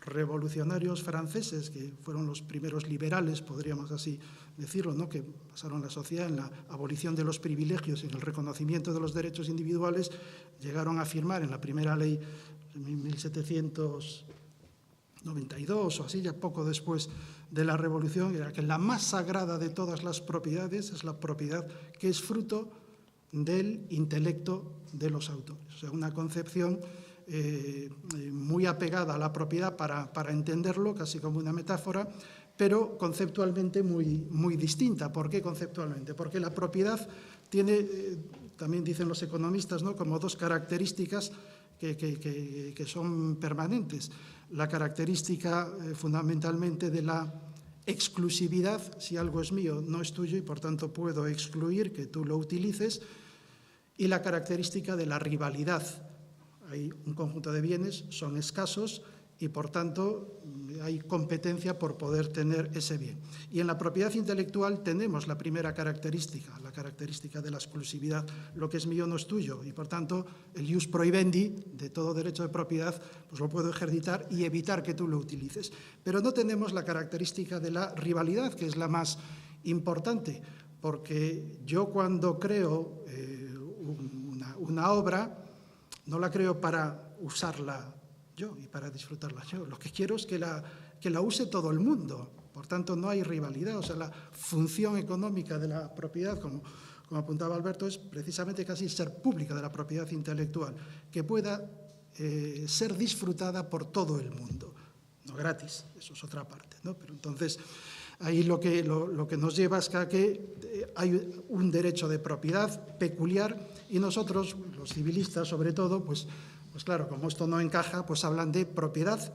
revolucionarios franceses, que fueron los primeros liberales, podríamos así decirlo, ¿no?, que pasaron la sociedad en la abolición de los privilegios y en el reconocimiento de los derechos individuales, llegaron a firmar en la primera ley en 1792 o así, ya poco después de la Revolución, era que la más sagrada de todas las propiedades es la propiedad que es fruto del intelecto de los autores. O sea, una concepción muy apegada a la propiedad para entenderlo, casi como una metáfora, pero conceptualmente muy distinta. ¿Por qué conceptualmente? Porque la propiedad tiene, también dicen los economistas, ¿no?, como dos características que son permanentes. La característica fundamentalmente de la exclusividad: si algo es mío, no es tuyo y por tanto puedo excluir que tú lo utilices. Y la característica de la rivalidad. Hay un conjunto de bienes, son escasos y por tanto hay competencia por poder tener ese bien. Y en la propiedad intelectual tenemos la primera característica, la característica de la exclusividad. Lo que es mío no es tuyo y por tanto el ius prohibendi de todo derecho de propiedad pues lo puedo ejercitar y evitar que tú lo utilices. Pero no tenemos la característica de la rivalidad, que es la más importante, porque yo cuando creo una obra no la creo para usarla yo y para disfrutarla yo. Lo que quiero es que la use todo el mundo. Por tanto, no hay rivalidad. O sea, la función económica de la propiedad, como apuntaba Alberto, es precisamente casi ser pública de la propiedad intelectual, que pueda ser disfrutada por todo el mundo. No gratis, eso es otra parte, ¿no? Pero entonces, ahí lo que nos lleva es a que hay un derecho de propiedad peculiar y nosotros, los civilistas sobre todo, pues claro, como esto no encaja, pues hablan de propiedad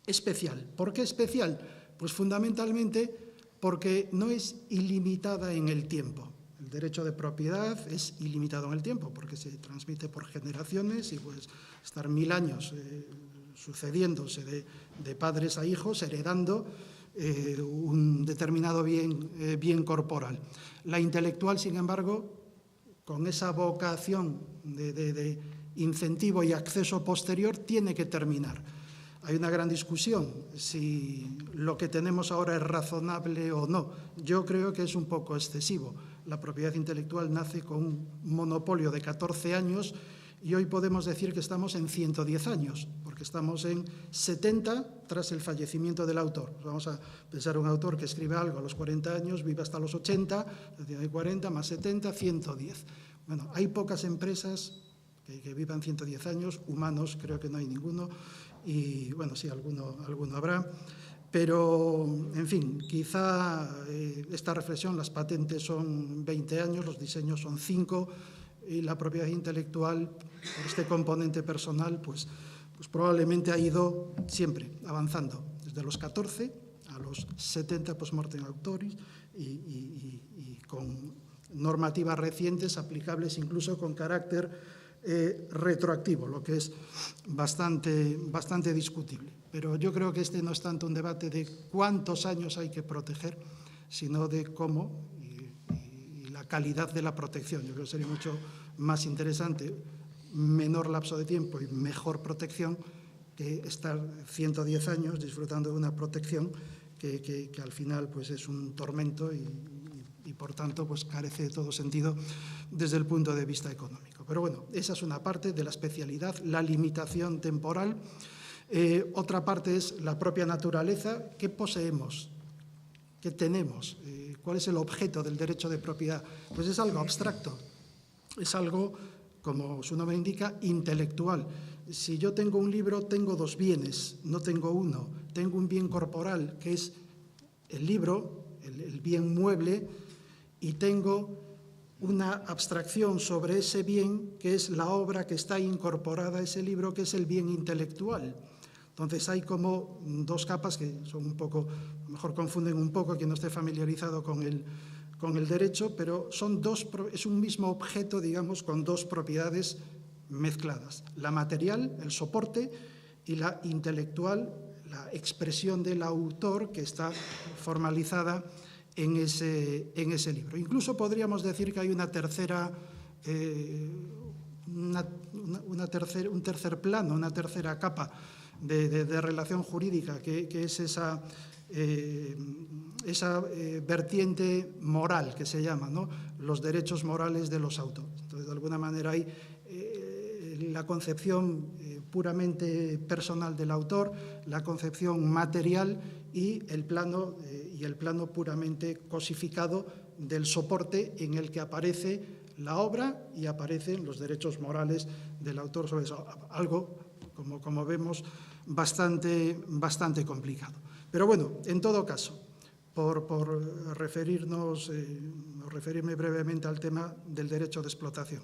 especial. ¿Por qué especial? Pues fundamentalmente porque no es ilimitada en el tiempo. El derecho de propiedad es ilimitado en el tiempo porque se transmite por generaciones y puede estar 1000 años sucediéndose de padres a hijos, heredando un determinado bien corporal. La intelectual, sin embargo, con esa vocación de incentivo y acceso posterior, tiene que terminar. Hay una gran discusión si lo que tenemos ahora es razonable o no. Yo creo que es un poco excesivo. La propiedad intelectual nace con un monopolio de 14 años y hoy podemos decir que estamos en 110 años, porque estamos en 70 tras el fallecimiento del autor. Vamos a pensar un autor que escribe algo a los 40 años, vive hasta los 80, de 40 más 70, 110. Bueno, hay pocas empresas que vivan 110 años, humanos creo que no hay ninguno, y bueno, sí, alguno habrá, Pero, en fin, quizá esta reflexión, las patentes son 20 años, los diseños son 5, y la propiedad intelectual, por este componente personal, pues probablemente ha ido siempre avanzando, desde los 14 a los 70 post-mortem autoris y con normativas recientes aplicables incluso con carácter retroactivo, lo que es bastante discutible. Pero yo creo que este no es tanto un debate de cuántos años hay que proteger, sino de cómo y la calidad de la protección. Yo creo que sería mucho más interesante menor lapso de tiempo y mejor protección que estar 110 años disfrutando de una protección que al final pues es un tormento y por tanto pues carece de todo sentido desde el punto de vista económico. Pero bueno, esa es una parte de la especialidad, la limitación temporal. Otra parte es la propia naturaleza. ¿Qué poseemos? ¿Qué tenemos? ¿Cuál es el objeto del derecho de propiedad? Pues es algo abstracto, es algo, como su nombre indica, intelectual. Si yo tengo un libro, tengo dos bienes, no tengo uno. Tengo un bien corporal, que es el libro, el bien mueble, y tengo una abstracción sobre ese bien, que es la obra que está incorporada a ese libro, que es el bien intelectual. Entonces hay como dos capas que son un poco, mejor confunden un poco quien no esté familiarizado con el derecho, pero es un mismo objeto, digamos, con dos propiedades mezcladas. La material, el soporte, y la intelectual, la expresión del autor que está formalizada en ese libro. Incluso podríamos decir que hay un tercer plano, una tercera capa de relación jurídica, que es esa vertiente moral que se llama, ¿no? Los derechos morales de los autores. Entonces, de alguna manera hay la concepción puramente personal del autor, la concepción material y el plano puramente cosificado del soporte en el que aparece la obra y aparecen los derechos morales del autor sobre eso. Algo, como vemos, bastante complicado. Pero bueno, en todo caso, por referirme brevemente al tema del derecho de explotación.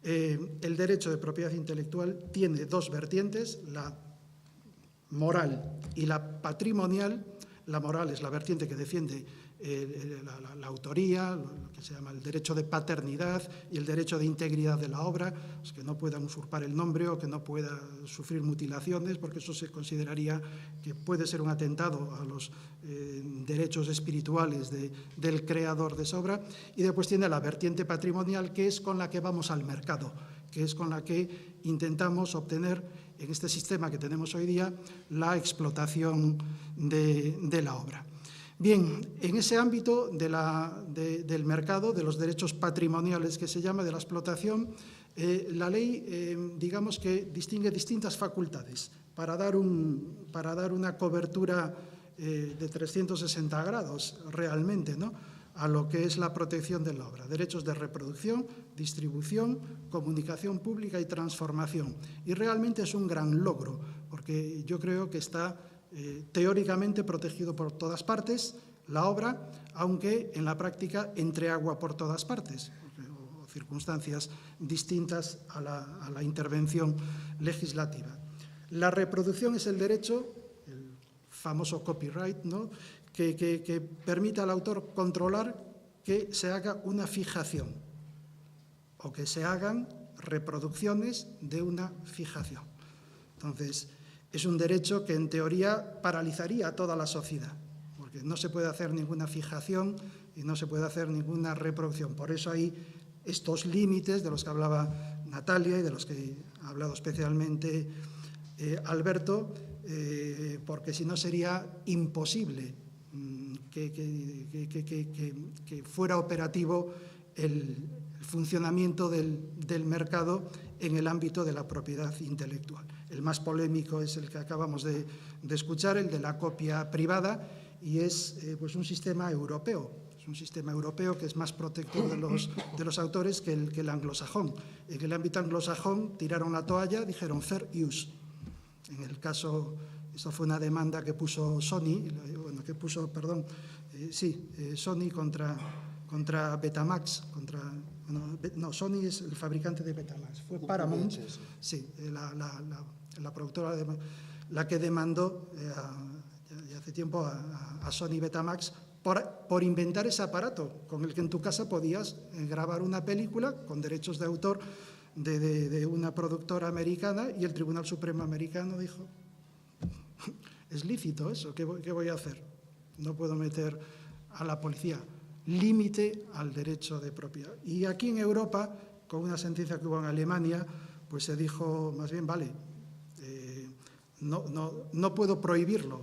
El derecho de propiedad intelectual tiene dos vertientes, la moral y la patrimonial. La moral es la vertiente que defiende la autoría, lo que se llama el derecho de paternidad y el derecho de integridad de la obra, pues que no puedan usurpar el nombre o que no pueda sufrir mutilaciones, porque eso se consideraría que puede ser un atentado a los derechos espirituales del creador de esa obra. Y después tiene la vertiente patrimonial, que es con la que vamos al mercado, que es con la que intentamos obtener, en este sistema que tenemos hoy día, la explotación de la obra. Bien, en ese ámbito del mercado, de los derechos patrimoniales que se llama, de la explotación, la ley, digamos que distingue distintas facultades para dar una cobertura de 360 grados realmente, ¿no?, a lo que es la protección de la obra. Derechos de reproducción, distribución, comunicación pública y transformación. Y realmente es un gran logro, porque yo creo que está teóricamente protegido por todas partes la obra, aunque en la práctica entre agua por todas partes, o circunstancias distintas a la intervención legislativa. La reproducción es el derecho, el famoso copyright, ¿no?, que permite al autor controlar que se haga una fijación o que se hagan reproducciones de una fijación. Entonces, es un derecho que en teoría paralizaría a toda la sociedad, porque no se puede hacer ninguna fijación y no se puede hacer ninguna reproducción. Por eso hay estos límites de los que hablaba Natalia y de los que ha hablado especialmente Alberto, porque si no sería imposible que fuera operativo el funcionamiento del mercado en el ámbito de la propiedad intelectual. El más polémico es el que acabamos de escuchar, el de la copia privada, y es pues un sistema europeo. Es un sistema europeo que es más protector de los autores que el anglosajón. En el ámbito anglosajón tiraron la toalla, dijeron fair use. En el caso Esa fue una demanda que puso Sony, Sony contra Betamax, Sony es el fabricante de Betamax, fue Paramount, sí, la productora la que demandó ya hace tiempo a Sony Betamax por inventar ese aparato con el que en tu casa podías grabar una película con derechos de autor de una productora americana, y el Tribunal Supremo americano dijo: es lícito eso, ¿qué voy a hacer? No puedo meter a la policía. Límite al derecho de propiedad. Y aquí en Europa, con una sentencia que hubo en Alemania, pues se dijo más bien, vale, no puedo prohibirlo,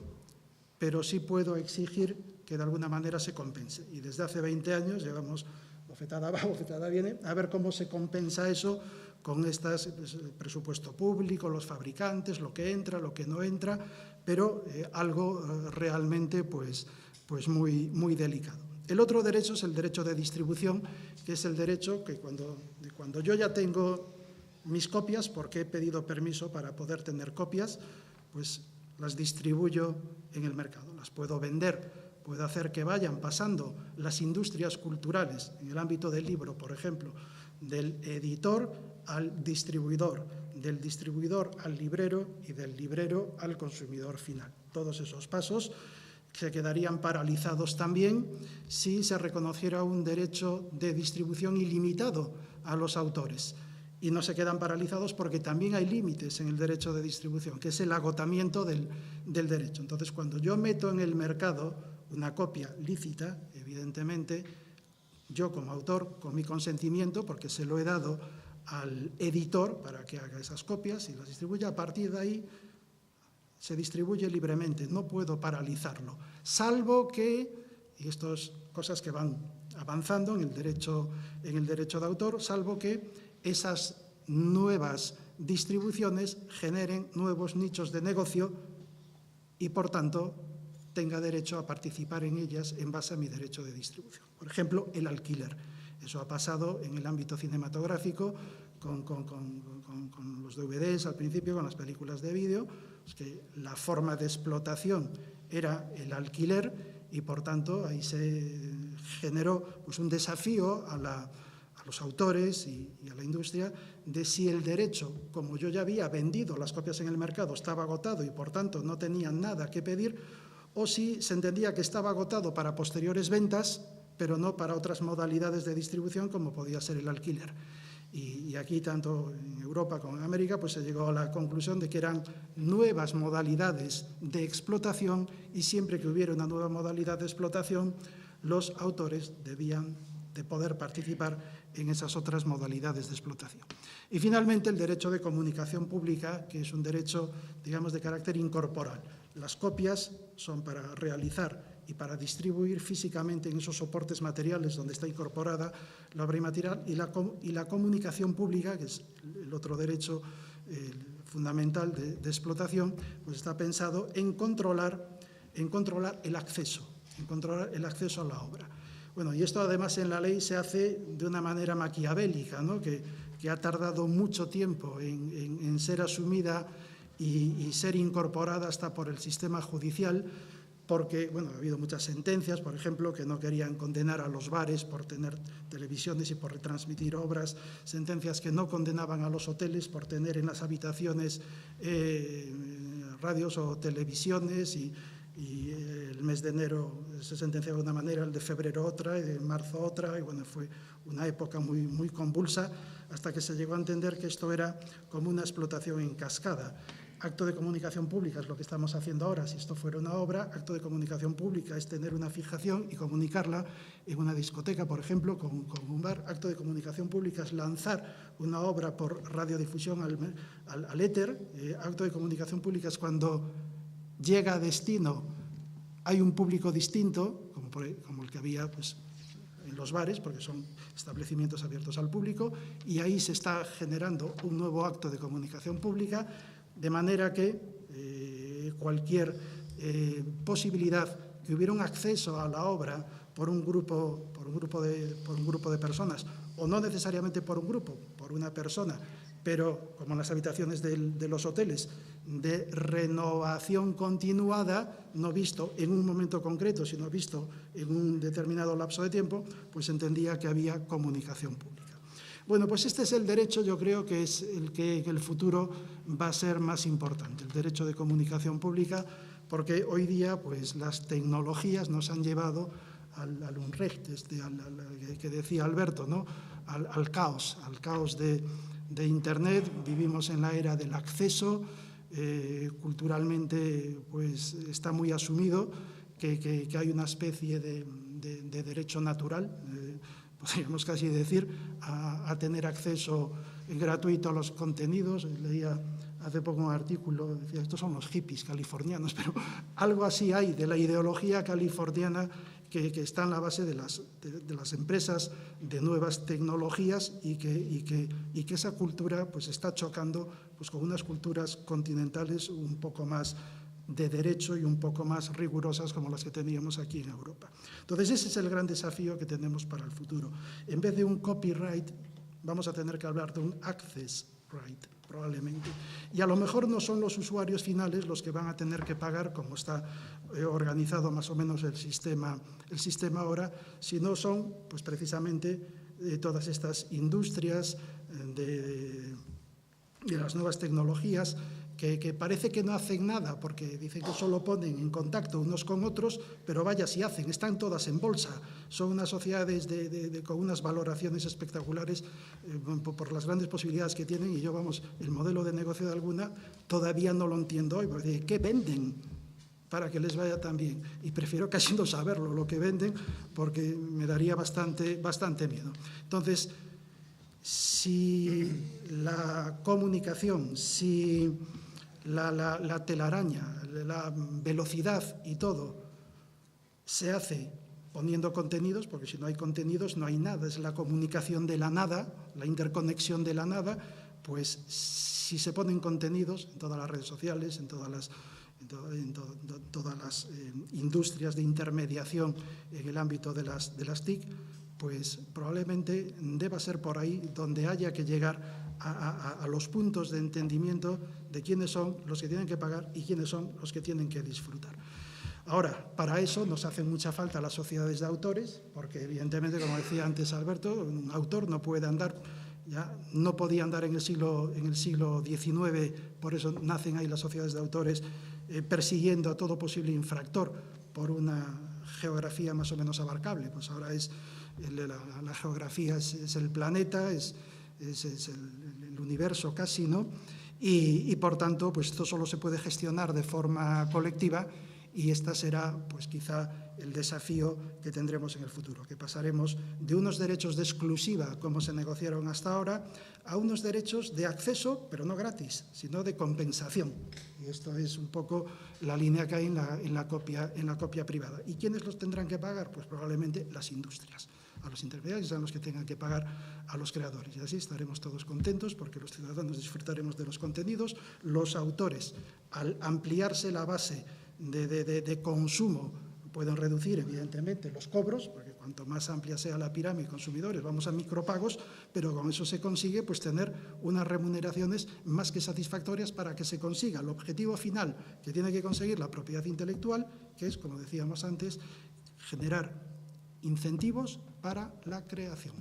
pero sí puedo exigir que de alguna manera se compense. Y desde hace 20 años llevamos, bofetada va, bofetada viene, a ver cómo se compensa eso con el presupuesto público, los fabricantes, lo que entra, lo que no entra, pero algo realmente pues muy delicado. El otro derecho es el derecho de distribución, que es el derecho que cuando yo ya tengo mis copias, porque he pedido permiso para poder tener copias, pues las distribuyo en el mercado, las puedo vender, puedo hacer que vayan pasando las industrias culturales, en el ámbito del libro, por ejemplo, del editor al distribuidor, del distribuidor al librero y del librero al consumidor final. Todos esos pasos se quedarían paralizados también si se reconociera un derecho de distribución ilimitado a los autores. Y no se quedan paralizados porque también hay límites en el derecho de distribución, que es el agotamiento del derecho. Entonces, cuando yo meto en el mercado una copia lícita, evidentemente, yo como autor, con mi consentimiento, porque se lo he dado al editor para que haga esas copias y las distribuya, a partir de ahí se distribuye libremente, no puedo paralizarlo, salvo que, y esto es cosas que van avanzando en el derecho de autor, salvo que esas nuevas distribuciones generen nuevos nichos de negocio y, por tanto, tenga derecho a participar en ellas en base a mi derecho de distribución. Por ejemplo, el alquiler. Eso ha pasado en el ámbito cinematográfico con los DVDs al principio, con las películas de vídeo, es que la forma de explotación era el alquiler y, por tanto, ahí se generó pues, un desafío a los autores y a la industria de si el derecho, como yo ya había vendido las copias en el mercado, estaba agotado y, por tanto, no tenían nada que pedir, o si se entendía que estaba agotado para posteriores ventas, pero no para otras modalidades de distribución como podía ser el alquiler. Y aquí, tanto en Europa como en América, pues se llegó a la conclusión de que eran nuevas modalidades de explotación y siempre que hubiera una nueva modalidad de explotación, los autores debían de poder participar en esas otras modalidades de explotación. Y finalmente el derecho de comunicación pública, que es un derecho, digamos, de carácter incorporal. Las copias son para realizar y para distribuir físicamente en esos soportes materiales donde está incorporada la obra inmaterial, y la comunicación pública, que es el otro derecho fundamental de explotación, pues está pensado en controlar el acceso a la obra. Bueno, y esto además en la ley se hace de una manera maquiavélica, ¿no? que ha tardado mucho tiempo en ser asumida y ser incorporada hasta por el sistema judicial, porque bueno, ha habido muchas sentencias, por ejemplo, que no querían condenar a los bares por tener televisiones y por retransmitir obras, sentencias que no condenaban a los hoteles por tener en las habitaciones radios o televisiones, y el mes de enero se sentenciaba de una manera, el de febrero otra, y de marzo otra, y bueno, fue una época muy convulsa, hasta que se llegó a entender que esto era como una explotación en cascada. Acto de comunicación pública es lo que estamos haciendo ahora. Si esto fuera una obra, acto de comunicación pública es tener una fijación y comunicarla en una discoteca, por ejemplo, con un bar. Acto de comunicación pública es lanzar una obra por radiodifusión al éter. Acto de comunicación pública es cuando llega a destino, hay un público distinto, como el que había pues, en los bares, porque son establecimientos abiertos al público, y ahí se está generando un nuevo acto de comunicación pública, de manera que cualquier posibilidad que hubiera un acceso a la obra por un grupo de personas, o no necesariamente por un grupo, por una persona, pero como en las habitaciones de los hoteles de renovación continuada, no visto en un momento concreto, sino visto en un determinado lapso de tiempo, pues entendía que había comunicación pública. Bueno, pues este es el derecho, yo creo que es el que en el futuro va a ser más importante, el derecho de comunicación pública, porque hoy día pues las tecnologías nos han llevado al Unrecht, que decía Alberto, ¿no? al caos de Internet. Vivimos en la era del acceso. Culturalmente pues está muy asumido que hay una especie de derecho natural, podríamos casi decir, a tener acceso gratuito a los contenidos. Leía hace poco un artículo, decía, estos son los hippies californianos, pero algo así hay de la ideología californiana que está en la base de las empresas de nuevas tecnologías y que esa cultura pues está chocando pues con unas culturas continentales un poco más de derecho y un poco más rigurosas como las que teníamos aquí en Europa. Entonces ese es el gran desafío que tenemos para el futuro. En vez de un copyright vamos a tener que hablar de un access right, probablemente. Y a lo mejor no son los usuarios finales los que van a tener que pagar, como está organizado más o menos el sistema ahora, sino son pues precisamente todas estas industrias de las nuevas tecnologías que parece que no hacen nada porque dicen que solo ponen en contacto unos con otros, pero vaya si hacen, están todas en bolsa. Son unas sociedades con unas valoraciones espectaculares por las grandes posibilidades que tienen, y yo, vamos, el modelo de negocio de alguna todavía no lo entiendo hoy, porque ¿qué venden para que les vaya tan bien? Y prefiero casi no saberlo, lo que venden, porque me daría bastante miedo. Entonces, si la comunicación, si la telaraña, la velocidad y todo se hace poniendo contenidos, porque si no hay contenidos no hay nada, es la comunicación de la nada, la interconexión de la nada, pues si se ponen contenidos en todas las redes sociales, en todas las industrias de intermediación en el ámbito de las TIC, pues probablemente deba ser por ahí donde haya que llegar a los puntos de entendimiento de quiénes son los que tienen que pagar y quiénes son los que tienen que disfrutar. Ahora, para eso nos hacen mucha falta las sociedades de autores, porque evidentemente, como decía antes Alberto, un autor no puede andar, ya no podía andar en el siglo XIX, por eso nacen ahí las sociedades de autores, persiguiendo a todo posible infractor por una geografía más o menos abarcable. Pues ahora es la geografía es el planeta, es el universo casi, ¿no? Y por tanto, pues esto solo se puede gestionar de forma colectiva, y este será, pues quizá, el desafío que tendremos en el futuro, que pasaremos de unos derechos de exclusiva, como se negociaron hasta ahora, a unos derechos de acceso, pero no gratis, sino de compensación. Y esto es un poco la línea que hay en la copia privada. ¿Y quiénes los tendrán que pagar? Pues probablemente las industrias. A los intermediarios serán los que tengan que pagar a los creadores. Y así estaremos todos contentos, porque los ciudadanos disfrutaremos de los contenidos. Los autores, al ampliarse la base de consumo, pueden reducir evidentemente los cobros, porque cuanto más amplia sea la pirámide de consumidores, vamos a micropagos, pero con eso se consigue pues tener unas remuneraciones más que satisfactorias para que se consiga el objetivo final que tiene que conseguir la propiedad intelectual, que es, como decíamos antes, generar incentivos para la creación.